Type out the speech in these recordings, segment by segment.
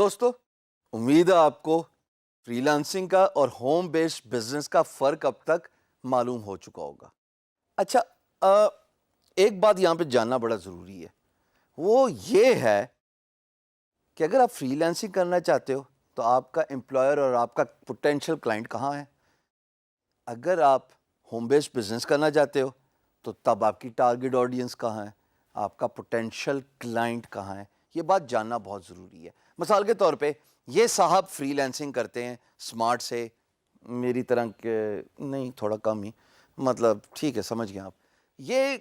دوستو امید ہے آپ کو فری لانسنگ کا اور ہوم بیسڈ بزنس کا فرق اب تک معلوم ہو چکا ہوگا۔ اچھا، ایک بات یہاں پہ جاننا بڑا ضروری ہے، وہ یہ ہے کہ اگر آپ فری لانسنگ کرنا چاہتے ہو تو آپ کا امپلائر اور آپ کا پوٹینشیل کلائنٹ کہاں ہے؟ اگر آپ ہوم بیسڈ بزنس کرنا چاہتے ہو تو تب آپ کی ٹارگٹ آڈینس کہاں ہے، آپ کا پوٹینشیل کلائنٹ کہاں ہے؟ یہ بات جاننا بہت ضروری ہے۔ مثال کے طور پہ یہ صاحب فری لانسنگ کرتے ہیں سمارٹ سے، میری طرح کے نہیں، تھوڑا کم ہی، مطلب ٹھیک ہے، سمجھ گئے آپ۔ یہ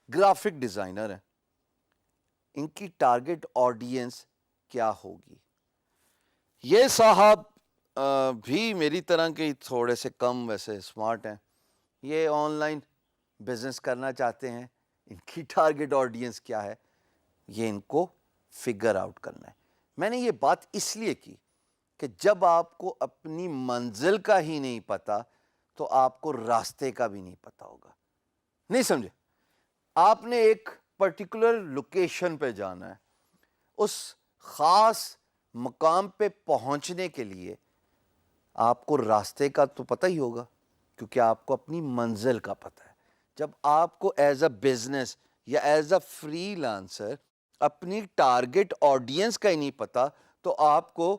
گرافک ڈیزائنر ہیں، ان کی ٹارگٹ آڈینس کیا ہوگی؟ یہ صاحب بھی میری طرح کے تھوڑے سے کم ویسے سمارٹ ہیں، یہ آن لائن بزنس کرنا چاہتے ہیں، ان کی ٹارگٹ آڈینس کیا ہے، یہ ان کو فگر آؤٹ کرنا ہے۔ میں نے یہ بات اس لیے کی کہ جب آپ کو اپنی منزل کا ہی نہیں پتا تو آپ کو راستے کا بھی نہیں پتا ہوگا۔ نہیں سمجھے؟ آپ نے ایک پرٹیکولر لوکیشن پہ جانا ہے، اس خاص مقام پہ پہنچنے کے لیے آپ کو راستے کا تو پتہ ہی ہوگا، کیونکہ آپ کو اپنی منزل کا پتہ ہے۔ جب آپ کو ایز اے بزنس یا ایز اے فری لانسر اپنی ٹارگٹ آڈینس کا ہی نہیں پتا تو آپ کو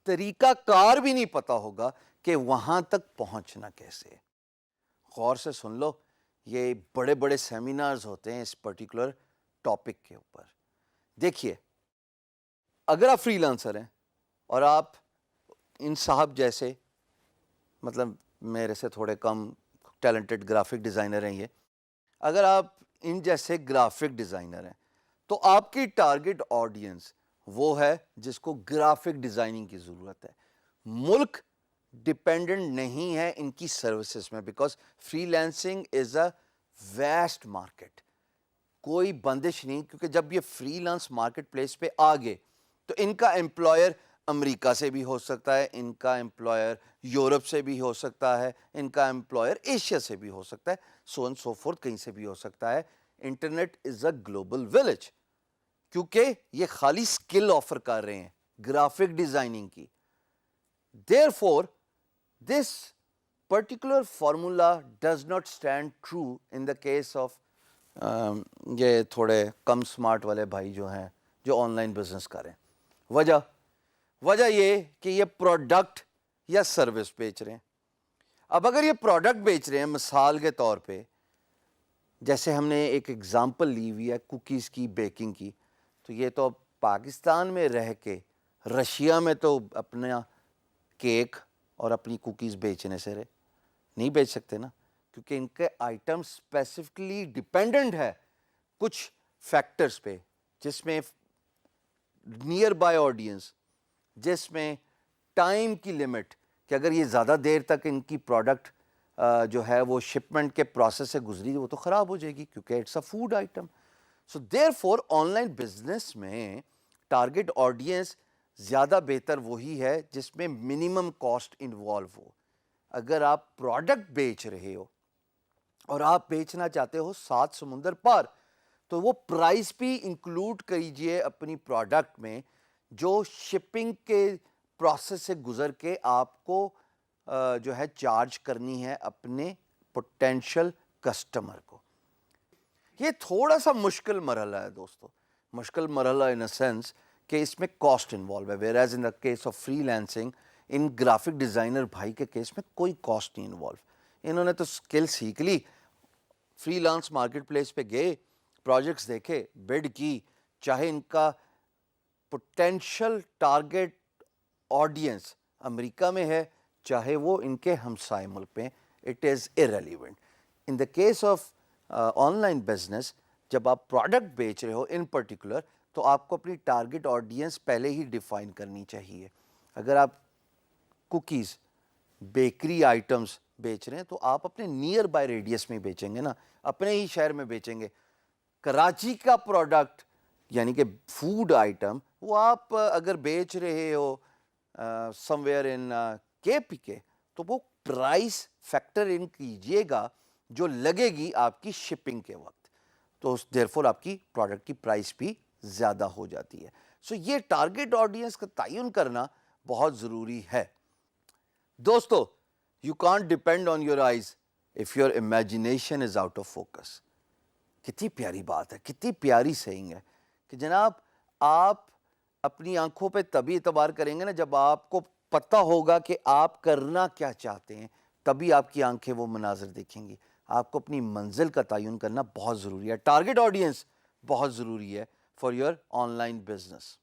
طریقہ کار بھی نہیں پتا ہوگا کہ وہاں تک پہنچنا کیسے ہے۔ غور سے سن لو، یہ بڑے بڑے سیمینارز ہوتے ہیں اس پرٹیکولر ٹاپک کے اوپر۔ دیکھیے، اگر آپ فری لانسر ہیں اور آپ ان صاحب جیسے، مطلب میرے سے تھوڑے کم ٹیلنٹڈ گرافک ڈیزائنر ہیں یہ، اگر آپ ان جیسے گرافک ڈیزائنر ہیں تو آپ کی ٹارگٹ آڈینس وہ ہے جس کو گرافک ڈیزائننگ کی ضرورت ہے۔ ملک ڈپینڈنٹ نہیں ہے ان کی سروسز میں، because freelancing is a vast market, کوئی بندش نہیں، کیونکہ جب یہ فری لانس مارکیٹ پلیس پہ آ گئے تو ان کا امپلائر امریکہ سے بھی ہو سکتا ہے، ان کا امپلائر یورپ سے بھی ہو سکتا ہے، ان کا امپلائر ایشیا سے بھی ہو سکتا ہے، سو اینڈ سو فورتھ، کہیں سے بھی ہو سکتا ہے۔ Internet is a global village, کیونکہ یہ خالی سکل آفر کر رہے ہیں گرافک ڈیزائننگ کی۔ Therefore, this particular formula does not stand true in the case of یہ تھوڑے کم سمارٹ والے بھائی جو ہیں جو آن لائن بزنس کریں۔ وجہ یہ کہ یہ پروڈکٹ یا سروس بیچ رہے ہیں۔ اب اگر یہ پروڈکٹ بیچ رہے ہیں، مثال کے طور پہ جیسے ہم نے ایک ایگزامپل لی ہوئی ہے کوکیز کی، بیکنگ کی، تو یہ تو پاکستان میں رہ کے رشیا میں تو اپنا کیک اور اپنی کوکیز بیچنے سے نہیں بیچ سکتے نا، کیونکہ ان کے آئٹم اسپیسیفکلی ڈیپینڈنٹ ہے کچھ فیکٹرز پہ، جس میں نیئر بائی آڈینس، جس میں ٹائم کی لمٹ، کہ اگر یہ زیادہ دیر تک ان کی پروڈکٹ جو ہے وہ شپمنٹ کے پروسیس سے گزری وہ تو خراب ہو جائے گی، کیونکہ it's a food item. So therefore online business میں ٹارگٹ آڈینس زیادہ بہتر وہی ہے جس میں منیمم کاسٹ انوالو ہو۔ اگر آپ پروڈکٹ بیچ رہے ہو اور آپ بیچنا چاہتے ہو 7 سمندر پار، تو وہ پرائس بھی انکلوڈ کیجئے اپنی پروڈکٹ میں، جو شپنگ کے پروسیس سے گزر کے آپ کو جو ہے چارج کرنی ہے اپنے پوٹینشیل کسٹمر کو۔ یہ تھوڑا سا مشکل مرحلہ ہے دوستو، مشکل مرحلہ ان اے سینس کہ اس میں کاسٹ انوالو ہے، where as in the case of free lancing, in graphic designer بھائی کے کیس میں کوئی کاسٹ نہیں انوالو۔ انہوں نے تو اسکل سیکھ لی، فری لانس مارکیٹ پلیس پہ گئے، پروجیکٹس دیکھے، بڈ کی، چاہے ان کا پوٹینشیل ٹارگٹ آڈینس امریکہ میں ہے چاہے وہ ان کے ہمسائے ملک میں، it is irrelevant۔ In the case of on line business, جب آپ پروڈکٹ بیچ رہے ہو ان پرٹیکولر، تو آپ کو اپنی ٹارگٹ آڈینس پہلے ہی ڈیفائن کرنی چاہیے۔ اگر آپ کوکیز، بیکری آئٹمس بیچ رہے ہیں تو آپ اپنے نیئر بائی ریڈیس میں بیچیں گے نا، اپنے ہی شہر میں بیچیں گے۔ کراچی کا پروڈکٹ یعنی کہ فوڈ آئٹم وہ آپ اگر بیچ رہے ہو سم ویئر ان کے پی کے، تو وہ پرائس فیکٹر ان کیجئے گا جو لگے گی آپ کی شپنگ کے وقت، تو دیر فور آپ کی پروڈکٹ کی پرائس بھی زیادہ ہو جاتی ہے. سو یہ ٹارگٹ آڈینس کا تعین کرنا بہت ضروری ہے. دوستو, you can't depend on your eyes if your imagination is out of focus. کتنی پیاری بات ہے, کتنی پیاری سیئنگ ہے کہ جناب آپ اپنی آنکھوں پہ تبھی اعتبار کریں گے نا جب آپ کو پتہ ہوگا کہ آپ کرنا کیا چاہتے ہیں, تبھی آپ کی آنکھیں وہ مناظر دیکھیں گی. آپ کو اپنی منزل کا تعین کرنا بہت ضروری ہے. ٹارگٹ آڈینس بہت ضروری ہے for your on line business.